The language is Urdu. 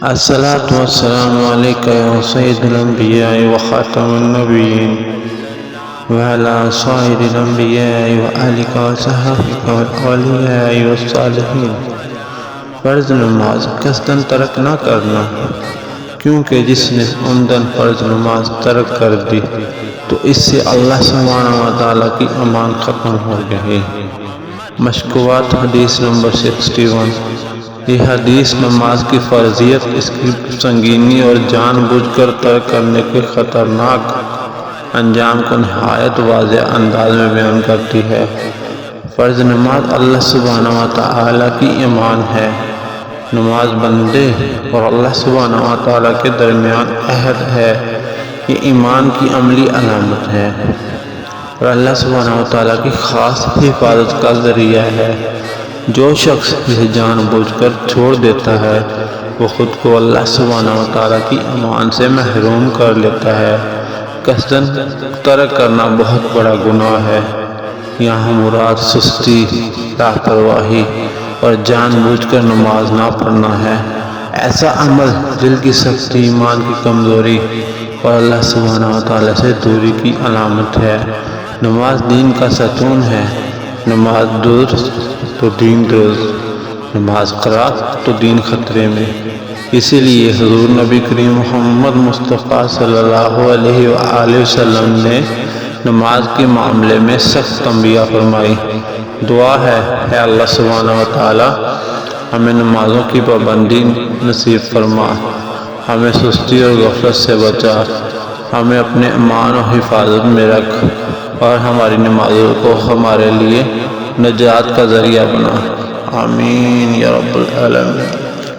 الصلاة والسلام عليك يا سيد الأنبياء وخاتم النبيين وعلى سائر الأنبياء وآلك وصحبك والأولياء والصالحين۔ فرض نماز قصداً ترک نہ کرنا، کیونکہ جس نے عمداً فرض نماز ترک کر دی تو اس سے اللہ سبحانہ وتعالیٰ کی امان ختم ہو گئی۔ مشکوات حدیث نمبر 61۔ یہ حدیث نماز کی فرضیت، اس کی سنگینی اور جان بوجھ کر ترک کرنے کے خطرناک انجام کو نہایت واضح انداز میں بیان کرتی ہے۔ فرض نماز اللہ سبحانہ وتعالیٰ کی امان ہے۔ نماز بندے اور اللہ سبحانہ وتعالیٰ کے درمیان عہد ہے۔ یہ ایمان کی عملی علامت ہے اور اللہ سبحانہ وتعالیٰ کی خاص حفاظت کا ذریعہ ہے۔ جو شخص اسے جان بوجھ کر چھوڑ دیتا ہے وہ خود کو اللہ سبحانہ وتعالیٰ کی امان سے محروم کر لیتا ہے۔ قصداً ترک کرنا بہت بڑا گناہ ہے۔ یہاں مراد سستی، لاپرواہی اور جان بوجھ کر نماز نہ پڑھنا ہے۔ ایسا عمل دل کی سختی، ایمان کی کمزوری اور اللہ سبحانہ وتعالیٰ سے دوری کی علامت ہے۔ نماز دین کا ستون ہے۔ نماز درست تو دین درست، نماز خراب تو دین خطرے میں۔ اسی لیے حضور نبی کریم محمد مصطفیٰ صلی اللہ علیہ وآلہ وسلم نے نماز کے معاملے میں سخت تنبیہ فرمائی۔ دعا ہے، اے اللہ سبحانہ وتعالی ہمیں نمازوں کی پابندی نصیب فرما، ہمیں سستی اور غفلت سے بچا، ہمیں اپنے امان و حفاظت میں رکھ اور ہماری نمازوں کو ہمارے لیے نجات کا ذریعہ بنا۔ آمین یا رب العالمین۔